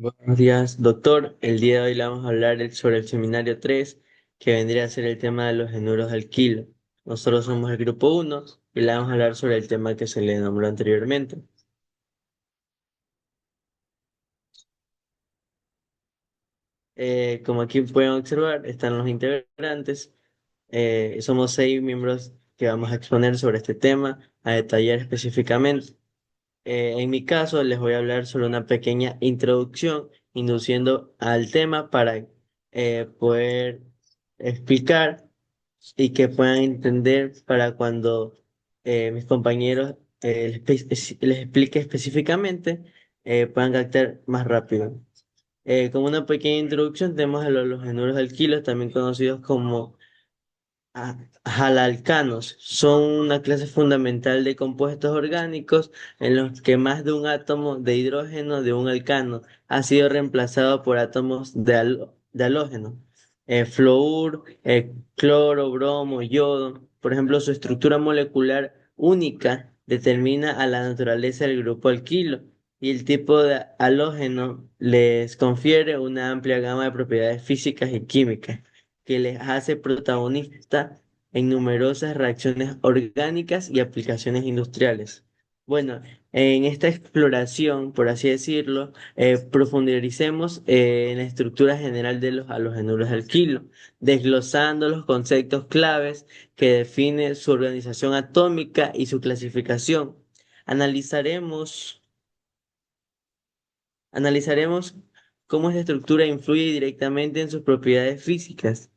Buenos días, doctor. El día de hoy le vamos a hablar sobre el seminario 3, que vendría a ser el tema de los enuros al kilo. Nosotros somos el grupo uno y le vamos a hablar sobre el tema que se le nombró anteriormente. Como aquí pueden observar, están los integrantes. Somos 6 miembros que vamos a exponer sobre este tema, a detallar específicamente. En mi caso, les voy a hablar sobre una pequeña introducción, induciendo al tema para poder explicar y que puedan entender para cuando mis compañeros les explique específicamente, puedan captar más rápido. Como una pequeña introducción, tenemos a los genuros alquilos, también conocidos como Jalalcanos. Son una clase fundamental de compuestos orgánicos en los que más de un átomo de hidrógeno de un alcano ha sido reemplazado por átomos de halógeno. Fluor, cloro, bromo, yodo. Por ejemplo, su estructura molecular única determina a la naturaleza del grupo alquilo y el tipo de halógeno les confiere una amplia gama de propiedades físicas y químicas que les hace protagonistas en numerosas reacciones orgánicas y aplicaciones industriales. Bueno, en esta exploración, por así decirlo, profundicemos en la estructura general de los halogenuros alquilo, desglosando los conceptos claves que definen su organización atómica y su clasificación. Analizaremos, analizaremos cómo esta estructura influye directamente en sus propiedades físicas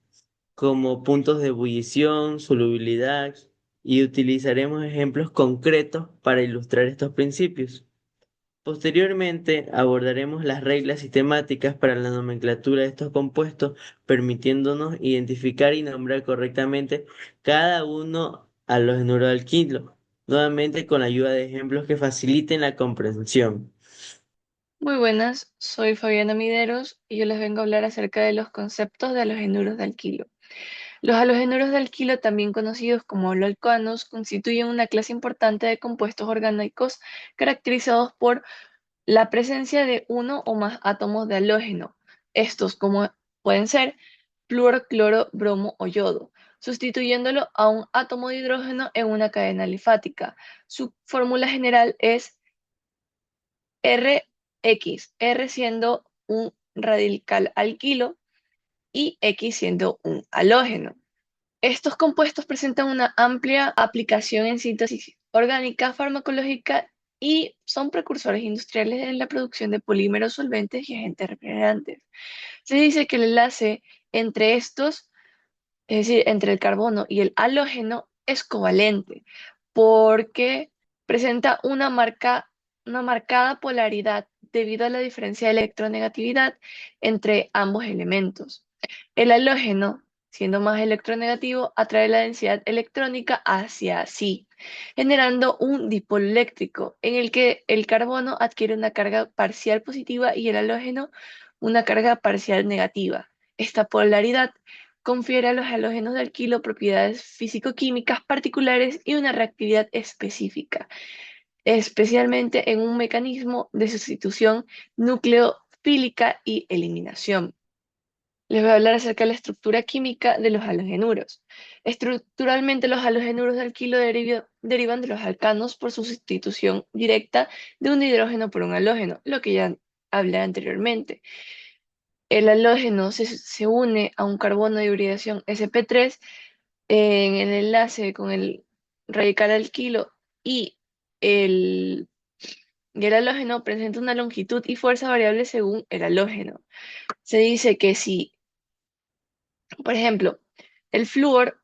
como puntos de ebullición, solubilidad, y utilizaremos ejemplos concretos para ilustrar estos principios. Posteriormente abordaremos las reglas sistemáticas para la nomenclatura de estos compuestos, permitiéndonos identificar y nombrar correctamente cada uno a los neuroalquilos, nuevamente con la ayuda de ejemplos que faciliten la comprensión. Muy buenas, soy Fabiana Mideros y yo les vengo a hablar acerca de los conceptos de halogenuros de alquilo. Los halogenuros de alquilo, también conocidos como haloalcanos, constituyen una clase importante de compuestos orgánicos caracterizados por la presencia de uno o más átomos de halógeno. Estos como pueden ser flúor, cloro, bromo o yodo, sustituyéndolo a un átomo de hidrógeno en una cadena alifática. Su fórmula general es Rx, R siendo un radical alquilo y X siendo un halógeno. Estos compuestos presentan una amplia aplicación en síntesis orgánica, farmacológica y son precursores industriales en la producción de polímeros, solventes y agentes refrigerantes. Se dice que el enlace entre estos, es decir, entre el carbono y el halógeno, es covalente porque presenta una marcada polaridad debido a la diferencia de electronegatividad entre ambos elementos. El halógeno, siendo más electronegativo, atrae la densidad electrónica hacia sí, generando un dipolo eléctrico en el que el carbono adquiere una carga parcial positiva y el halógeno una carga parcial negativa. Esta polaridad confiere a los halógenos de alquilo propiedades físico-químicas particulares y una reactividad específica, especialmente en un mecanismo de sustitución nucleofílica y eliminación. Les voy a hablar acerca de la estructura química de los halogenuros. Estructuralmente, los halogenuros de alquilo derivan de los alcanos por su sustitución directa de un hidrógeno por un halógeno, lo que ya hablé anteriormente. El halógeno se une a un carbono de hibridación sp3 en el enlace con el radical alquilo y el, y el halógeno presenta una longitud y fuerza variable según el halógeno. Se dice que si, por ejemplo, el flúor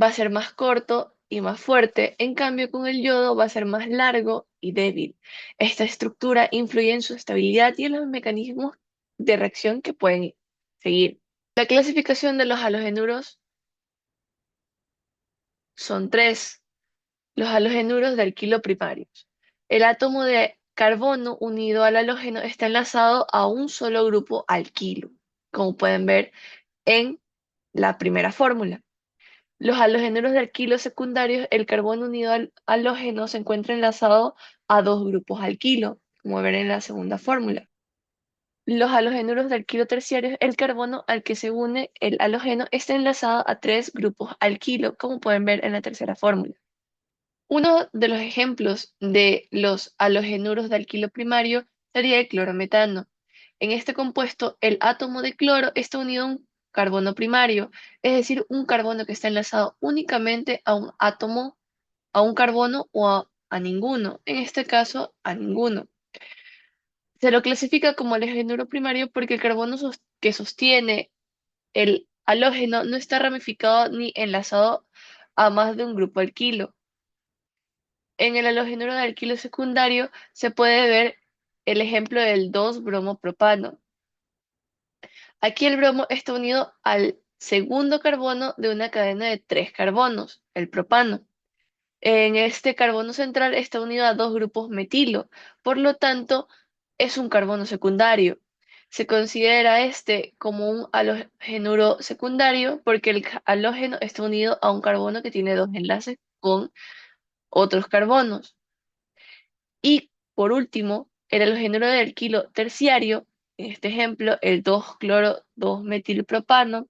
va a ser más corto y más fuerte, en cambio con el yodo va a ser más largo y débil. Esta estructura influye en su estabilidad y en los mecanismos de reacción que pueden seguir. La clasificación de los halogenuros son tres: los halogenuros de alquilo primarios. El átomo de carbono unido al halógeno está enlazado a un solo grupo alquilo, como pueden ver en la primera fórmula. Los halogenuros de alquilo secundarios, el carbono unido al halógeno se encuentra enlazado a dos grupos alquilo, como ven en la segunda fórmula. los halogenuros de alquilo terciario, el carbono al que se une el halógeno está enlazado a tres grupos alquilo, como pueden ver en la tercera fórmula. Uno de los ejemplos de los halogenuros de alquilo primario sería el clorometano. En este compuesto, el átomo de cloro está unido a un carbono primario, es decir, un carbono que está enlazado únicamente a un átomo, a un carbono o a ninguno, en este caso a ninguno. Se lo clasifica como halogenuro primario porque el carbono que sostiene el halógeno no está ramificado ni enlazado a más de un grupo alquilo. En el halogenuro de alquilo secundario se puede ver el ejemplo del 2-bromo-propano. Aquí el bromo está unido al segundo carbono de una cadena de tres carbonos, el propano. En este carbono central está unido a dos grupos metilo, por lo tanto es un carbono secundario. Se considera este como un halogenuro secundario porque el halógeno está unido a un carbono que tiene dos enlaces con otros carbonos. Y por último, el halogénuro del alquilo terciario, en este ejemplo, el 2-cloro-2-metilpropano,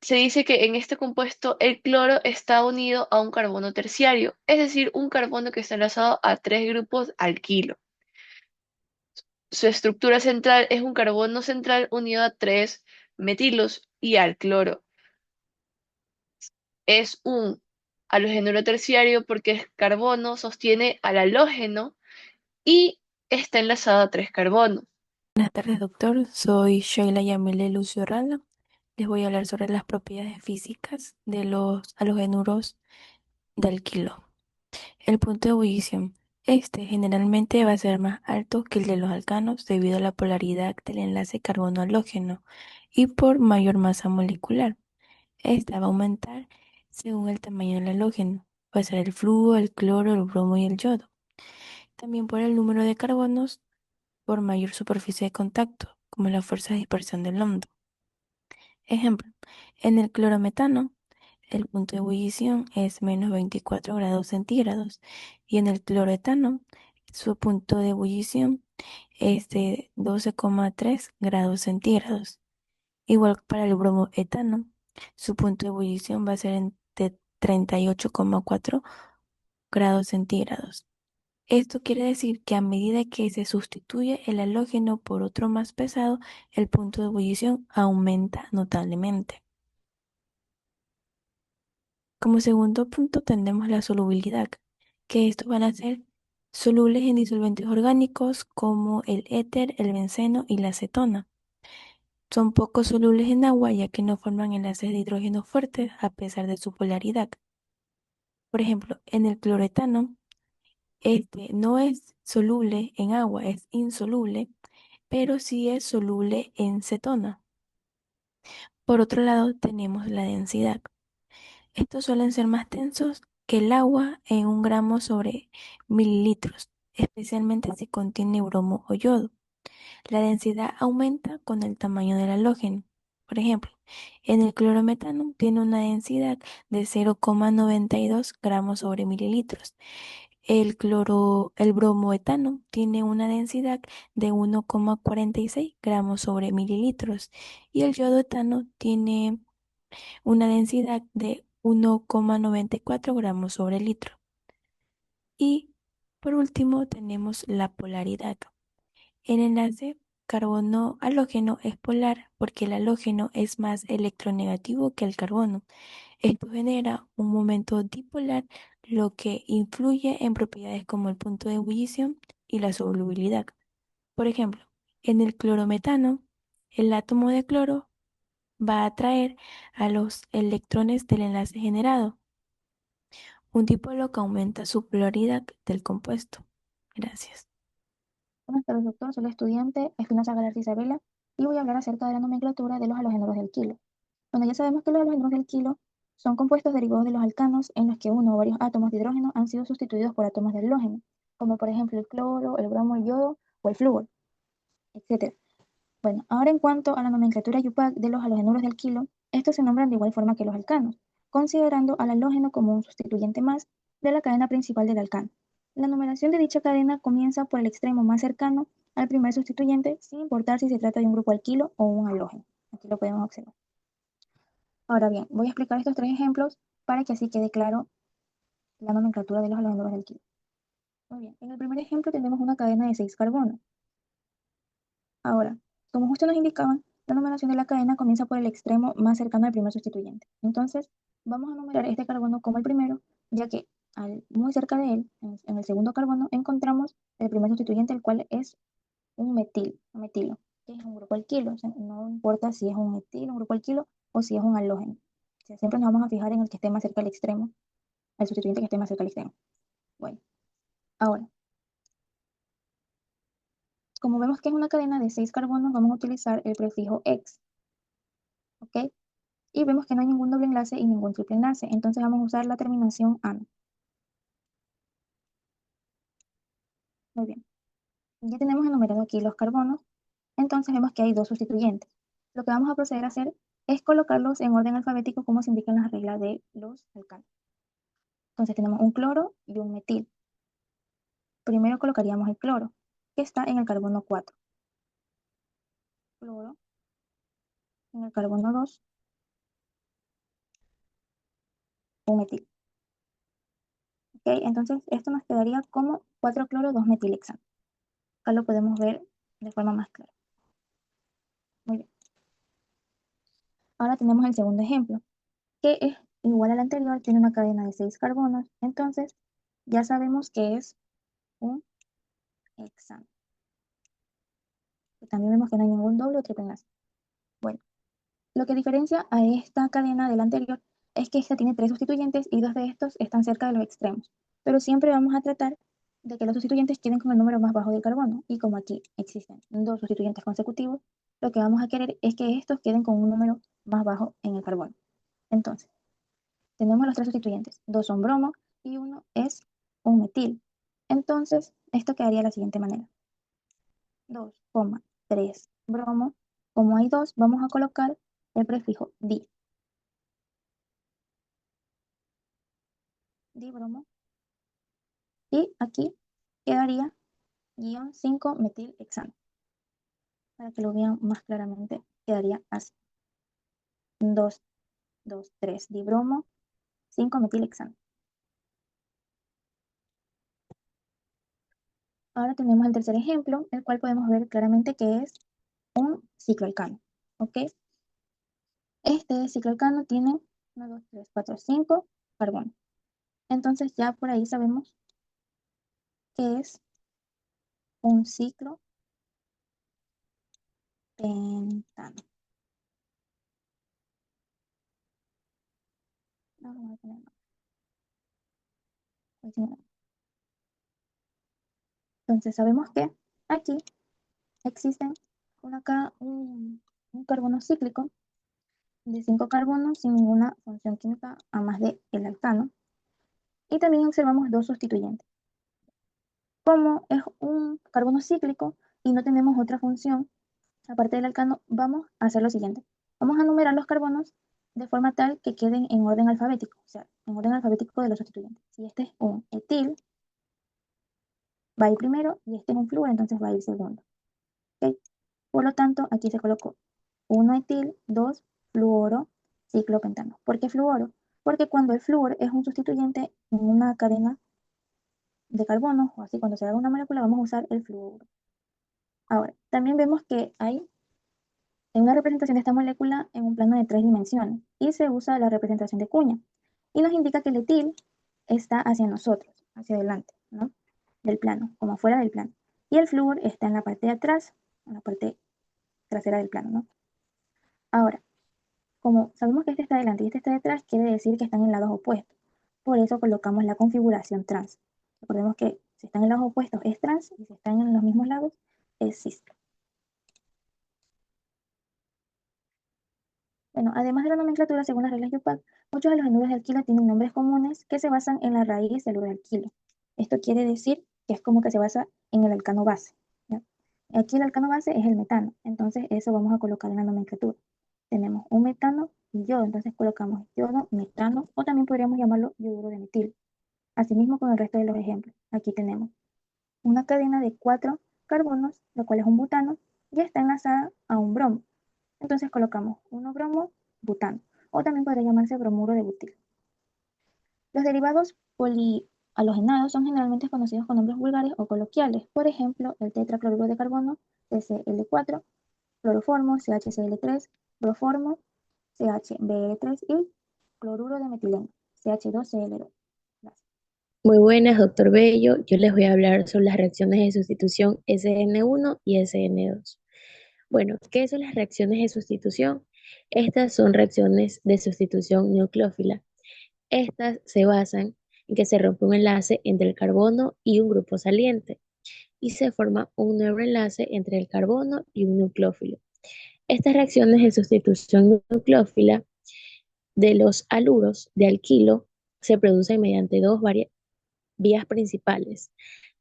se dice que en este compuesto el cloro está unido a un carbono terciario, es decir, un carbono que está enlazado a tres grupos alquilo. Su estructura central es un carbono central unido a tres metilos y al cloro. Es un halogénuro terciario porque el carbono sostiene al halógeno y está enlazado a tres carbonos. Buenas tardes, doctor. Soy Sheila Yamile Lucio Rala. Les voy a hablar sobre las propiedades físicas de los halogenuros de alquilo. El punto de ebullición. Este generalmente va a ser más alto que el de los alcanos debido a la polaridad del enlace carbono-halógeno y por mayor masa molecular. Esta va a aumentar según el tamaño del halógeno. Va a ser el flúor, el cloro, el bromo y el yodo. También por el número de carbonos por mayor superficie de contacto, como la fuerza de dispersión del hondo. Ejemplo, en el clorometano, el punto de ebullición es menos 24 grados centígrados y en el cloretano, su punto de ebullición es de 12,3 grados centígrados. Igual para el bromoetano, su punto de ebullición va a ser de 38,4 grados centígrados. Esto quiere decir que a medida que se sustituye el halógeno por otro más pesado, el punto de ebullición aumenta notablemente. Como segundo punto tenemos la solubilidad, que estos van a ser solubles en disolventes orgánicos como el éter, el benceno y la acetona. Son poco solubles en agua ya que no forman enlaces de hidrógeno fuertes a pesar de su polaridad. Por ejemplo, en el cloretano, este no es soluble en agua, es insoluble, pero sí es soluble en cetona. Por otro lado, tenemos la densidad. Estos suelen ser más densos que el agua en 1 gramo sobre mililitros, especialmente si contiene bromo o yodo. La densidad aumenta con el tamaño del halógeno. Por ejemplo, en el clorometano tiene una densidad de 0,92 gramos sobre mililitros. El bromoetano tiene una densidad de 1,46 gramos sobre mililitros y el yodoetano tiene una densidad de 1,94 gramos sobre litro. Y por último tenemos la polaridad. El enlace carbono-halógeno es polar porque el halógeno es más electronegativo que el carbono. Esto genera un momento dipolar, lo que influye en propiedades como el punto de ebullición y la solubilidad. Por ejemplo, en el clorometano, el átomo de cloro va a atraer a los electrones del enlace generado, un dipolo que aumenta su polaridad del compuesto. Gracias. Buenas tardes, doctor. Soy la estudiante Espinosa Galarza Isabela y voy a hablar acerca de la nomenclatura de los halogénuros del kilo. Bueno, ya sabemos que los halogénuros del kilo son compuestos derivados de los alcanos en los que uno o varios átomos de hidrógeno han sido sustituidos por átomos de halógeno, como por ejemplo el cloro, el bromo, el yodo o el flúor, etc. Bueno, ahora en cuanto a la nomenclatura IUPAC de los halogenuros del kilo, estos se nombran de igual forma que los alcanos, considerando al halógeno como un sustituyente más de la cadena principal del alcano. La numeración de dicha cadena comienza por el extremo más cercano al primer sustituyente sin importar si se trata de un grupo alquilo o un halógeno. Aquí lo podemos observar. Ahora bien, voy a explicar estos tres ejemplos para que así quede claro la nomenclatura de los halógenos del alquilo. Muy bien, en el primer ejemplo tenemos una cadena de 6 carbonos. Ahora, como justo nos indicaban, la numeración de la cadena comienza por el extremo más cercano al primer sustituyente. Entonces, vamos a numerar este carbono como el primero, ya que muy cerca de él, en el segundo carbono, encontramos el primer sustituyente, el cual es un metilo, que es un grupo alquilo. O sea, no importa si es un metilo, un grupo alquilo, o si es un halógeno. O sea, siempre nos vamos a fijar en el que esté más cerca al extremo, al sustituyente que esté más cerca al extremo. Bueno, ahora, como vemos que es una cadena de 6 carbonos, vamos a utilizar el prefijo ex, ¿ok? Y vemos que no hay ningún doble enlace y ningún triple enlace, entonces vamos a usar la terminación AN. Muy bien, ya tenemos enumerado aquí los carbonos, entonces vemos que hay dos sustituyentes. Lo que vamos a proceder a hacer es colocarlos en orden alfabético como se indica en las reglas de los alcanos. Entonces tenemos un cloro y un metil. Primero colocaríamos el cloro, que está en el carbono 4. Cloro en el carbono 2, un metil. ¿Ok? Entonces esto nos quedaría como 4 cloro, 2 metilhexano. Acá lo podemos ver de forma más clara. Muy bien. Ahora tenemos el segundo ejemplo, que es igual al anterior, tiene una cadena de 6 carbonos, entonces ya sabemos que es un hexano. También vemos que no hay ningún doble o triple enlace. Bueno, lo que diferencia a esta cadena del anterior es que esta tiene 3 sustituyentes y 2 de estos están cerca de los extremos. Pero siempre vamos a tratar de que los sustituyentes queden con el número más bajo del carbono. Y como aquí existen 2 sustituyentes consecutivos, lo que vamos a querer es que estos queden con un número más bajo en el carbono. Entonces, tenemos los 3 sustituyentes. 2 son bromo y 1 es un metil. Entonces, esto quedaría de la siguiente manera. 2,3 bromo. Como hay 2, vamos a colocar el prefijo di. Dibromo. Y aquí quedaría guión 5 metilhexano. Para que lo vean más claramente, quedaría así. 2, 2, 3 dibromo, 5 metilhexano. Ahora tenemos el tercer ejemplo, el cual podemos ver claramente que es un cicloalcano. ¿Ok? Este cicloalcano tiene 1, 2, 3, 4, 5 carbonos. Entonces ya por ahí sabemos que es un ciclo pentano. No, vamos a poner no. Entonces sabemos que aquí existen acá un carbono cíclico de 5 carbonos sin ninguna función química a más de el alcano. Y también observamos dos sustituyentes. Como es un carbono cíclico y no tenemos otra función aparte del alcano, vamos a hacer lo siguiente. Vamos a numerar los carbonos de forma tal que queden en orden alfabético, o sea, en orden alfabético de los sustituyentes. Si este es un etil, va a ir primero, y este es un flúor, entonces va a ir segundo. ¿Okay? Por lo tanto, aquí se colocó 1 etil, 2 fluoro, ciclopentano. ¿Por qué fluoro? Porque cuando el flúor es un sustituyente en una cadena de carbono, o así cuando se haga una molécula, vamos a usar el fluoro. Ahora, también vemos que hay una representación de esta molécula en un plano de 3 dimensiones y se usa la representación de cuña. Y nos indica que el etil está hacia nosotros, hacia adelante, ¿no? Del plano, como afuera del plano. Y el flúor está en la parte de atrás, en la parte trasera del plano, ¿no? Ahora, como sabemos que este está adelante y este está detrás, quiere decir que están en lados opuestos. Por eso colocamos la configuración trans. Recordemos que si están en lados opuestos es trans y si están en los mismos lados es cis. Bueno, además de la nomenclatura según las reglas de UPAC, muchos de los anhuros de alquilo tienen nombres comunes que se basan en la raíz del uro de alquilo. Esto quiere decir que es como que se basa en el alcano base, ¿ya? Aquí el alcano base es el metano, entonces eso vamos a colocar en la nomenclatura. Tenemos un metano y yodo, entonces colocamos yodo, metano, o también podríamos llamarlo yoduro de metil. Asimismo con el resto de los ejemplos. Aquí tenemos una cadena de 4 carbonos, lo cual es un butano, y está enlazada a un bromo. Entonces colocamos 1 bromo, butano, o también podría llamarse bromuro de butil. Los derivados polialogenados son generalmente conocidos con nombres vulgares o coloquiales, por ejemplo, el tetracloruro de carbono, CCl4, cloroformo, CHCl3, broformo, CHBr3 y cloruro de metileno, CH2Cl2. Gracias. Muy buenas, doctor Bello. Yo les voy a hablar sobre las reacciones de sustitución SN1 y SN2. Bueno, ¿qué son las reacciones de sustitución? Estas son reacciones de sustitución nucleófila. Estas se basan en que se rompe un enlace entre el carbono y un grupo saliente y se forma un nuevo enlace entre el carbono y un nucleófilo. Estas reacciones de sustitución nucleófila de los haluros de alquilo se producen mediante dos vías principales.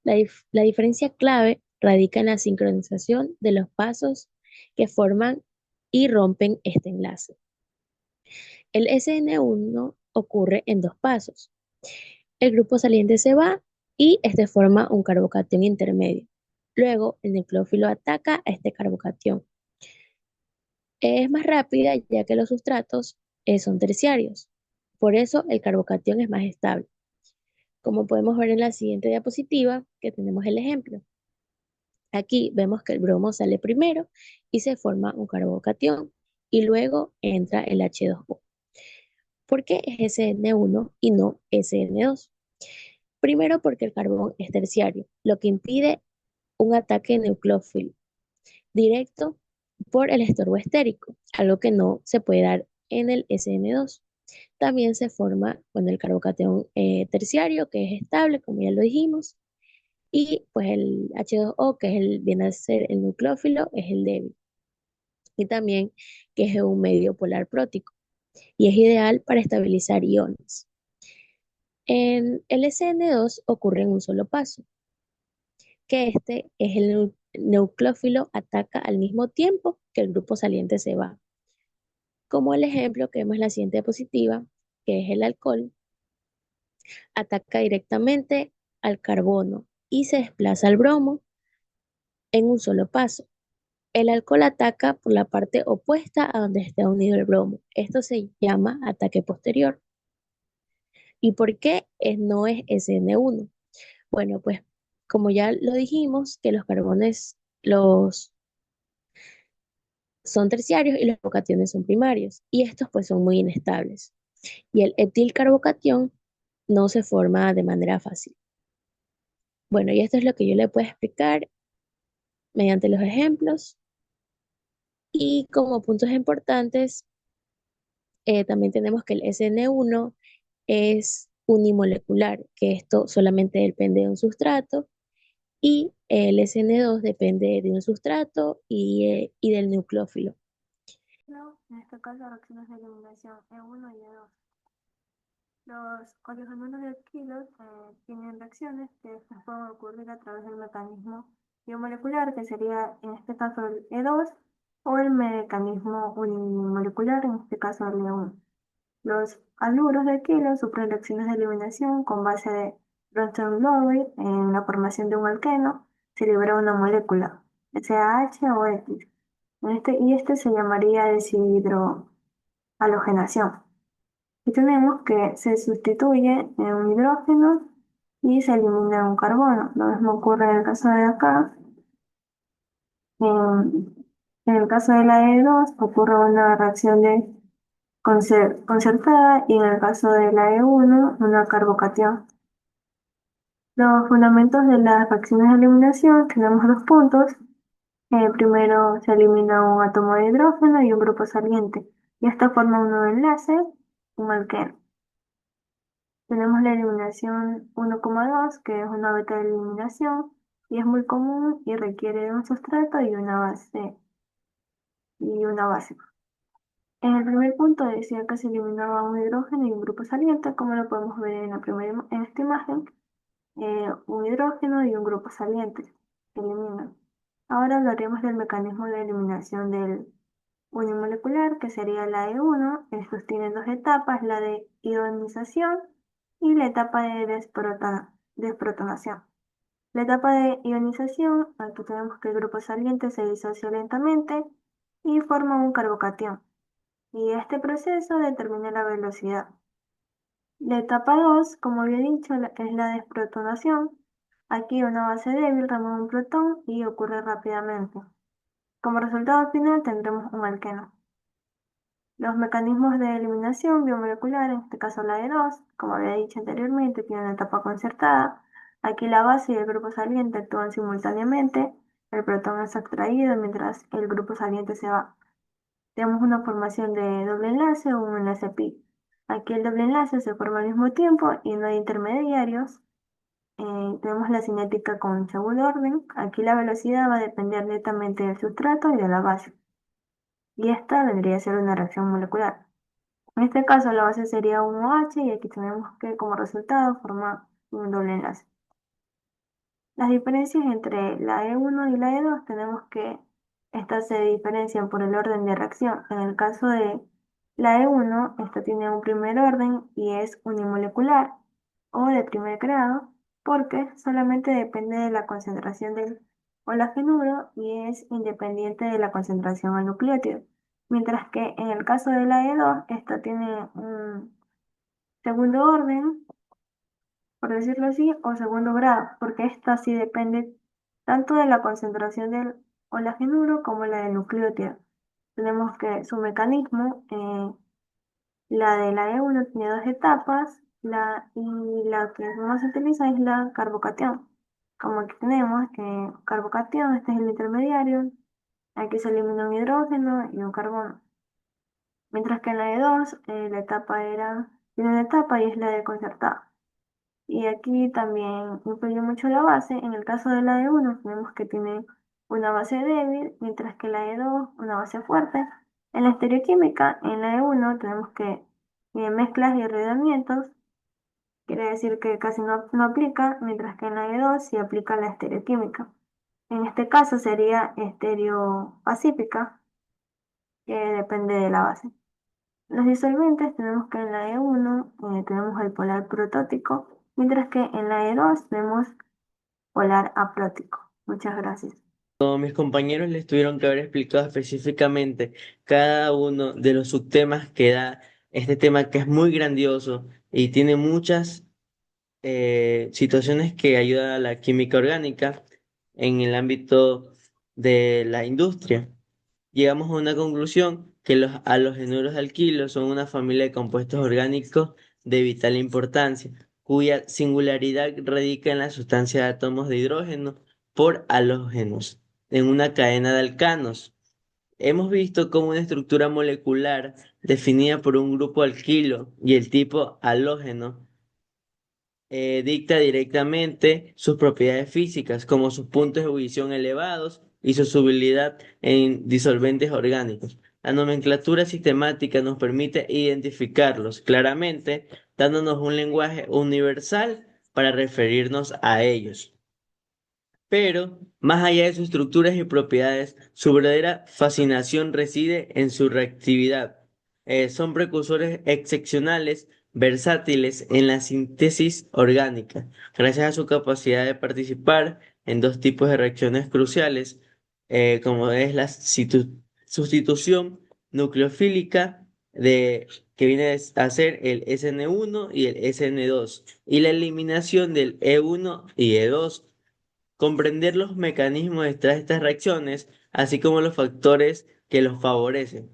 La diferencia clave radica en la sincronización de los pasos que forman y rompen este enlace. El SN1 ocurre en dos pasos. El grupo saliente se va y este forma un carbocatión intermedio. Luego, el nucleófilo ataca a este carbocatión. Es más rápida ya que los sustratos son terciarios. Por eso, el carbocatión es más estable. Como podemos ver en la siguiente diapositiva, que tenemos el ejemplo. Aquí vemos que el bromo sale primero y se forma un carbocatión y luego entra el H2O. ¿Por qué es SN1 y no SN2? Primero porque el carbón es terciario, lo que impide un ataque nucleófilo directo por el estorbo estérico, algo que no se puede dar en el SN2. También se forma el carbocatión terciario, que es estable, como ya lo dijimos, y pues el H2O, que viene a ser el nucleófilo, es el débil. Y también que es un medio polar prótico y es ideal para estabilizar iones. En el SN2 ocurre en un solo paso, que este es el nucleófilo ataca al mismo tiempo que el grupo saliente se va. Como el ejemplo que vemos en la siguiente diapositiva, que es el alcohol, ataca directamente al carbono y se desplaza al bromo en un solo paso. El alcohol ataca por la parte opuesta a donde está unido el bromo. Esto se llama ataque posterior. ¿Y por qué no es SN1? Bueno, pues como ya lo dijimos, que los carbones son terciarios y los carbocationes son primarios. Y estos pues son muy inestables. Y el etilcarbocatión no se forma de manera fácil. Bueno, y esto es lo que yo le puedo explicar mediante los ejemplos. Y como puntos importantes, también tenemos que el SN1 es unimolecular, que esto solamente depende de un sustrato, y el SN2 depende de un sustrato y del nucleófilo. En este caso, reacciones de eliminación E1 y E2. Los oleogenuros de alquilos tienen reacciones que después pueden ocurrir a través del mecanismo biomolecular, que sería en este caso el E2, o el mecanismo unimolecular, en este caso el E1. Los haluros de alquilo sufren reacciones de eliminación con base de Bronsted-Lowry. En la formación de un alqueno se libera una molécula, sea H o X. Y este se llamaría deshidrohalogenación. Y tenemos que se sustituye en un hidrógeno y se elimina un carbono. Lo mismo ocurre en el caso de acá. En el caso de la E2 ocurre una reacción de concertada y en el caso de la E1 una carbocatión. Los fundamentos de las reacciones de eliminación tenemos dos puntos. Primero se elimina un átomo de hidrógeno y un grupo saliente y esto forma un nuevo enlace, un alqueno. Tenemos la eliminación 1,2, que es una beta de eliminación y es muy común y requiere de un sustrato y una base. En el primer punto decía que se eliminaba un hidrógeno y un grupo saliente, como lo podemos ver en esta imagen, un hidrógeno y un grupo saliente se eliminan. Ahora hablaremos del mecanismo de eliminación del unimolecular, que sería la E1. Estos tienen dos etapas, la de ionización y la etapa de desprotonación. La etapa de ionización, aquí tenemos que el grupo saliente se disocia lentamente y forma un carbocatión. Y este proceso determina la velocidad. La etapa 2, como había dicho, es la desprotonación. Aquí una base débil remueve un protón y ocurre rápidamente. Como resultado final tendremos un alqueno. Los mecanismos de eliminación biomolecular, en este caso la E2, como había dicho anteriormente, tiene una etapa concertada. Aquí la base y el grupo saliente actúan simultáneamente. El protón es extraído mientras el grupo saliente se va. Tenemos una formación de doble enlace o un enlace pi. Aquí el doble enlace se forma al mismo tiempo y no hay intermediarios. Tenemos la cinética con segundo orden. Aquí la velocidad va a depender netamente del sustrato y de la base. Y esta vendría a ser una reacción molecular. En este caso la base sería un OH y aquí tenemos que como resultado forma un doble enlace. Las diferencias entre la E1 y la E2 tenemos que estas se diferencian por el orden de reacción. En el caso de la E1, esta tiene un primer orden y es unimolecular o de primer grado porque solamente depende de la concentración del olagenuro y es independiente de la concentración al nucleótido. Mientras que en el caso de la E2, esta tiene un segundo orden por decirlo así, o segundo grado, porque esta sí depende tanto de la concentración del olagenuro como la del nucleótido. Tenemos que su mecanismo, la de la E1 tiene dos etapas, y la que más se utiliza es la carbocatión. Como aquí tenemos carbocatión, este es el intermediario, aquí se elimina un hidrógeno y un carbono. Mientras que en la E2, la etapa tiene una etapa y es la de concertada. Y aquí también influye mucho la base. En el caso de la E1 tenemos que tiene una base débil, mientras que la E2 una base fuerte. En la estereoquímica, en la E1 tenemos que mezclas y enredamientos, quiere decir que casi no aplica, mientras que en la E2 sí aplica la estereoquímica. En este caso sería estereopacífica, que depende de la base. Los disolventes tenemos que en la E1 tenemos el polar protótico, mientras que en la E2 tenemos polar aprótico. Muchas gracias. Como mis compañeros les tuvieron que haber explicado específicamente cada uno de los subtemas que da este tema que es muy grandioso y tiene muchas situaciones que ayudan a la química orgánica en el ámbito de la industria. Llegamos a una conclusión que los halogenuros alquilos son una familia de compuestos orgánicos de vital importancia, cuya singularidad radica en la sustancia de átomos de hidrógeno por halógenos en una cadena de alcanos. Hemos visto cómo una estructura molecular definida por un grupo alquilo y el tipo halógeno dicta directamente sus propiedades físicas, como sus puntos de ebullición elevados y su solubilidad en disolventes orgánicos. La nomenclatura sistemática nos permite identificarlos claramente, dándonos un lenguaje universal para referirnos a ellos. Pero, más allá de sus estructuras y propiedades, su verdadera fascinación reside en su reactividad. Son precursores excepcionales, versátiles en la síntesis orgánica, gracias a su capacidad de participar en dos tipos de reacciones cruciales, como es la sustitución nucleofílica que viene a ser el SN1 y el SN2, y la eliminación del E1 y E2. Comprender los mecanismos detrás de estas reacciones, así como los factores que los favorecen,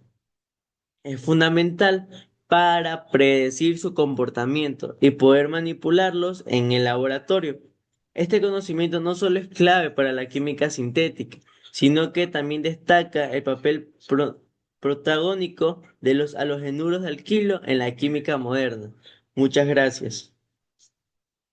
es fundamental para predecir su comportamiento y poder manipularlos en el laboratorio. Este conocimiento no solo es clave para la química sintética, sino que también destaca el papel protagónico de los halogenuros de alquilo en la química moderna. Muchas gracias.